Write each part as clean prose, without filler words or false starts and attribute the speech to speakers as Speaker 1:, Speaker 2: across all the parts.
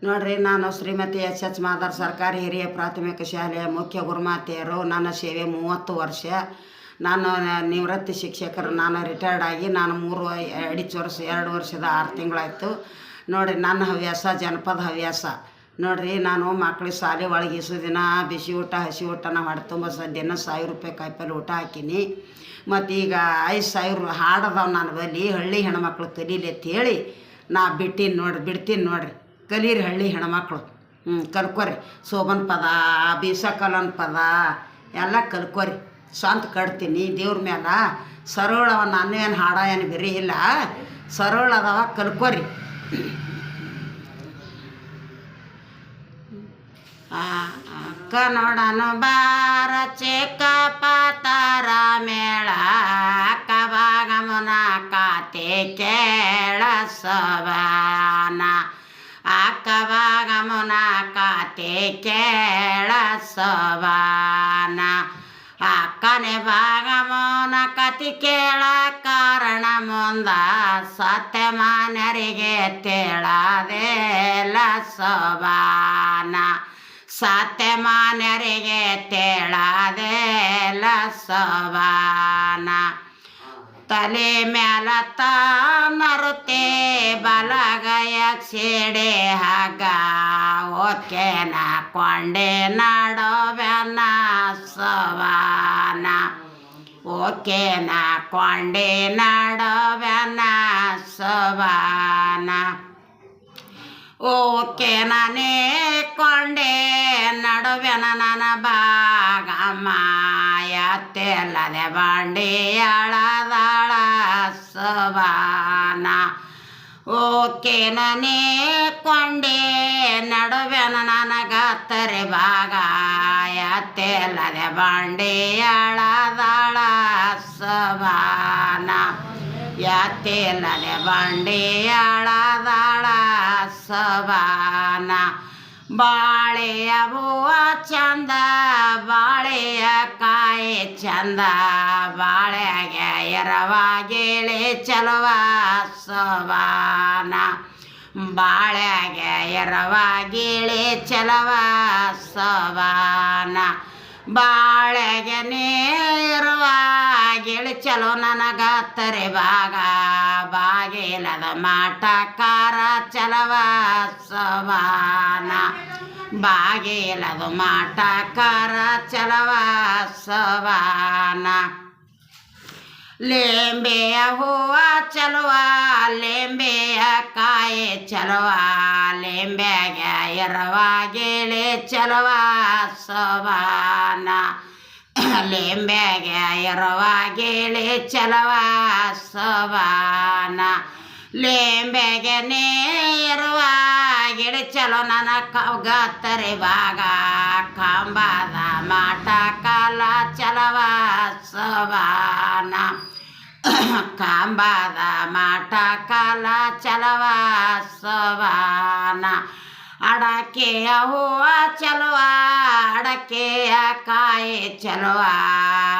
Speaker 1: ನೋಡ್ರಿ, ನಾನು Shrimati S H Madar ಸರ್ಕಾರಿ ಹಿರಿಯ ಪ್ರಾಥಮಿಕ ಶಾಲೆಯ ಮುಖ್ಯ ಗುರುಮಾತೆಯರು. ನನ್ನ ಸೇವೆ 30 ವರ್ಷ. ನಾನು ನಿವೃತ್ತಿ ಶಿಕ್ಷಕರು. ನಾನು ರಿಟೈರ್ಡ್ ಆಗಿ ನಾನು 2 ವರ್ಷದ 6 ತಿಂಗಳಾಯಿತು. ನೋಡಿರಿ, ನನ್ನ ಹವ್ಯಾಸ ಜನಪದ ಹವ್ಯಾಸ. ನೋಡಿರಿ, ನಾನು ಮಕ್ಳಿಗೆ ಶಾಲೆ ಒಳಗೆ ಇಸು ದಿನ ಬಿಸಿ ಊಟ ಹಸಿ ಊಟನ ಹೊಡೆ ತುಂಬ ದಿನ 1000 ರೂಪಾಯಿ ಕಾಯಿಪಲ್ಲೆ ಊಟ ಹಾಕೀನಿ. ಮತ್ತು ಈಗ 5000 ಹಾಡದವು ನನ್ನ ಬಲ್ಲಿ. ಹಳ್ಳಿ ಹೆಣ್ಮಕ್ಳು ಕಲೀಲಿ ಅಂತೇಳಿ ನಾ ಬಿಡ್ತೀನಿ ನೋಡ್ರಿ. ಕಲೀರಿ ಹಳ್ಳಿ ಹೆಣ್ಮಕ್ಳು. ಕಲ್ಕೊರಿ. ಶೋಭನ್ ಪದ, ಬೀಸಕಲನ್ ಪದ ಎಲ್ಲ ಕಲ್ಕೊರಿ. ಸ್ವಂತ ಕಟ್ತೀನಿ ದೇವ್ರ ಮೇಲೆ. ಸರಳವ, ನಾನು ಏನು ಹಾಡ ಏನು ಬೇರೆ ಇಲ್ಲ, ಸರಳ ಅದಾವ, ಕಲ್ಕೊರಿ. ಅಕ್ಕ ನೋಡನು ಬಾರ ಚೇಕ ಪಾತಾರ ಮೇಳ, ಅಕ್ಕ ಭಾಗಮನ ಕಾತೆ ಕೇಳ ಸಬಾನ, ಅಕ್ಕ ಭಾಗಮನ ಕಾತೆ ಕೇಳ ಸಬಾನ. ಅಕ್ಕನೆ ಭಾಗಮನ ಕತಿ ಕೇಳ ಕಾರಣ ಮುಂದ, ಸತ್ಯ ಮಾನ್ಯರಿಗೆ ತೇಳದೇಲ ಸಬಾನ, ಸತ್ಯ ಮಾನ್ಯರಿಗೆ ತೇಳದೇಲ ಸಬಾನ. ತಲೆ ಮ್ಯಾಲ ನರುತ್ತೆ ಬಲಗಯ ಸೇಡೆ ಹಾಗ, ಓಕೆನ ಕೊಂಡೆ ನಾಡೋಬ್ಯಾನ ಸಬಾನ, ಓಕೆನ ಕೊಂಡೆ ನಾಡೋಬ್ಯಾನ ಸಬಾನ. ಓಕೆ ನಾನೇ ಕೊಂಡೆ ನಡುವೆನ ನನ್ನ ಭಾಗಮ್ಮ, ಎತ್ತೆಲ್ಲದೆ ಬಂಡಿ ಅಳದಾಳ ಸಬಾನ. ಓಕೆ ನಾನೇ ಕೊಂಡೆ ನಡುವೆನ ನನಗತ್ತರೆ ಭಾಗ, ಎತ್ತೆಲ್ಲದೆ ಬಂಡಿ ಅಳದಾಳ ಸಬಾನ, ಎತ್ತಿಲ್ಲದೆ ಬಂಡಿ ಅಳದಾಳ ಸಬಾನ. ಬಾಳೆಯ ಹೂವ ಚಂದ, ಬಾಳೆಯ ಕಾಯಿ ಚಂದ, ಬಾಳೆಗೆ ಎರವಾಗಿಳಿ ಚಲುವ ಸಬಾನ, ಬಾಳೆಗೆ ಎರವಾಗಿಳಿ ಚಲುವ ಸಬಾನ. ಬಾಳೆಗೆ ನೇರುವ ಗಿಳಿ ಚಲೋ ನನಗತ್ತರೆ ಭಾಗ, ಬಾಗಿಲದ ಮಾಟಕಾರ ಚಲವ ಸಬಾನ, ಬಾಗಿಲದ ಮಾಟಕಾರ ಚಲವ ಸಬಾನ. ಲಿಂಬೆಯ ಹೂವ ಚಲುವ, ಲಿಂಬೆಯ ಕಾಯಿ ಚಲುವ, ಲಿಂಬೆಗೆ ಎರವಾಗಿಳಿ ಚಲುವ ಸಬಾನ, ಲಿಂಬೆಗೆ ಎರವಾಗಿಳಿ ಚಲುವ ಸಬಾನ. ಲಿಂಬೆಗೆ ನೇರವಾಗಿಳಿ ಚಲೋ ನನ್ನ ಗತ್ತರೆ ಭಾಗ, ಕಂಬದ ಮಾಟ ಕಾಲ ಚಲವ ಸಬಾನ, ಕಂಬದ ಮಾಟ ಕಾಲ ಚಲವ ಸಬಾನ. ಅಡಕೆಯ ಹೂವ ಚಲುವ, ಅಡಕೆಯ ಕಾಯಿ ಚಲುವ,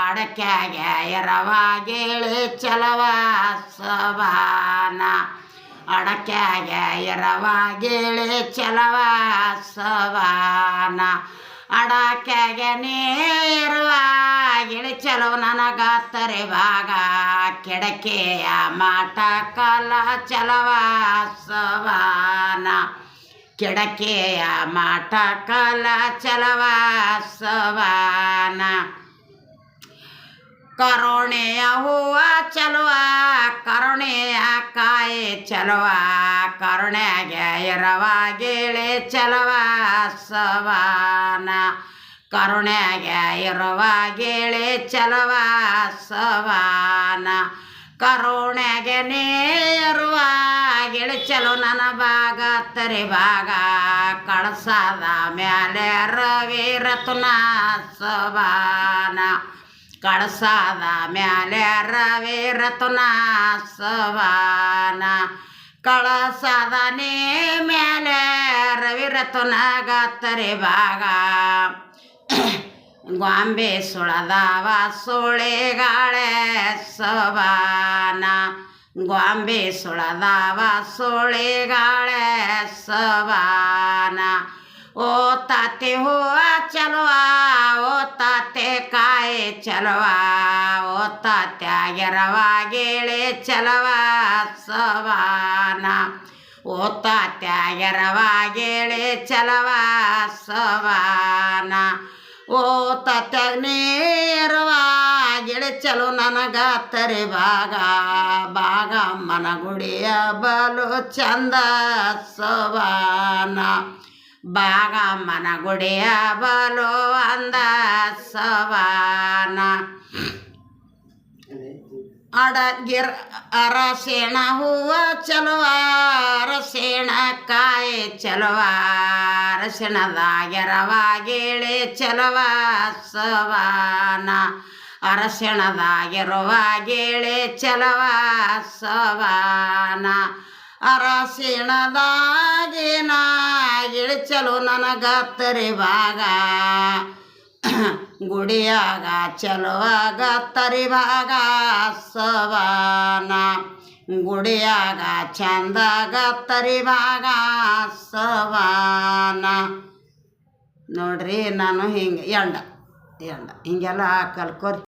Speaker 1: ಅಡಕೆಗೆ ಎರವಾಗಿಳಿ ಚಲವ ಸಬಾನ, ಅಡಕೆಗೆ ಎರವಾಗಿಳಿ ಚಲವ ಸಬಾನ. ಅಡಕೆಗೆ ನೇರವಾಗಿಳಿ ಚಲೋ ನನಗತ್ತರೆ ಭಾಗ, ಕೆಡಕೆಯ ಮಾಟ ಕಾಲ ಚಲವ ಸಬಾನ, ಕೆಡಕೆಯ ಮಾಟ ಕಾಲ ಚಲವ ಸಬಾನ. ಕರುಣೆಯ ಹೂವ ಚಲುವ, ಕರುಣೆಯ ಕಾಯಿ ಚಲುವ, ಕರುಣೆಗೆ ಎರವಾಗಿಳಿ ಚಲವ ಸಬಾನ, ಕರುಣೆಗೆ ಎರವಾಗಿಳಿ ಚಲವ ಸಬಾನ. ಕರುಣೆಗೆ ನೇರವಾಗಿಳಿ ಚಲೋ ನನ್ನ ಭಾಗತ್ತರೆ ಭಾಗ, ಕಳಸದ ಮ್ಯಾಲೆ ರವಿ ರತ್ನ ಸಬಾನ, ಕಳಸದ ಮ್ಯಾಲೆ ರವಿ ರತ್ನ ಸಬಾನ. ಕಳಸದ ಮ್ಯಾಲೆ ರವಿ ರತ್ನ ಗತ್ತರೆ ಭಾಗ, ಗೊಂಬೆ ಸುಳದಾವ ಸುಳಿಗಾಳೆ ಸಬಾನ, ಗೊಂಬೆ ಸುಳದಾವ ಸುಳಿಗಾಳೆ ಸಬಾನ. ತಾತೆ ಹೂವ ಚಲುವ ಓ ತಾತೆ ಕಾಯಿ ಚಲುವ ಓ ತಾತ್ಯಾಗೆರವ ಗೇಳೆ ಚಲವ ಸವಾನ ಓ ತಾತ್ಯಾಗೆರವ ಗೇಳೆ ಚಲವ ಸವಾನ ಓ ತಾತ್ಯಾಗ ನೇರವ ಗಿಡ ಚಲೋ ನನಗ ತರಿ ಬಾಗಮ್ಮನ ಗುಡಿಯ ಬಲು ಚಂದ ಸವಾನ ಬಾಗಮ್ಮನ ಗುಡಿಯ ಬಲು ಅಂದ ಸವಾನ ಅರಸೇಣ ಹೂವ ಚಲುವ ಅರಸೇಣ ಕಾಯಿ ಚಲುವ ಅರಸಿಣದಾಗೆರವ ಗೇಳೆ ಚಲವ ಸವಾನ ಅರಸಿಣದಾಗೆರವ ಗೇಳೆ ಚಲವ ಸವಾನ ಅರಸಿಣದಾಗಿನ ಗಿಳಿ ಚಲೋ ನನಗ ತರಿ ಗುಡಿಯಾಗ ಚಲುವಾಗ ತರಿ ಸವಾನ ಗುಡಿಯಾಗ ಚಂದಾಗ ತರಿ ಸವಾನ ನೋಡ್ರಿ ನಾನು ಹಿಂಗೆ ಹಿಂಗೆಲ್ಲ ಕಲ್ಕೋರಿ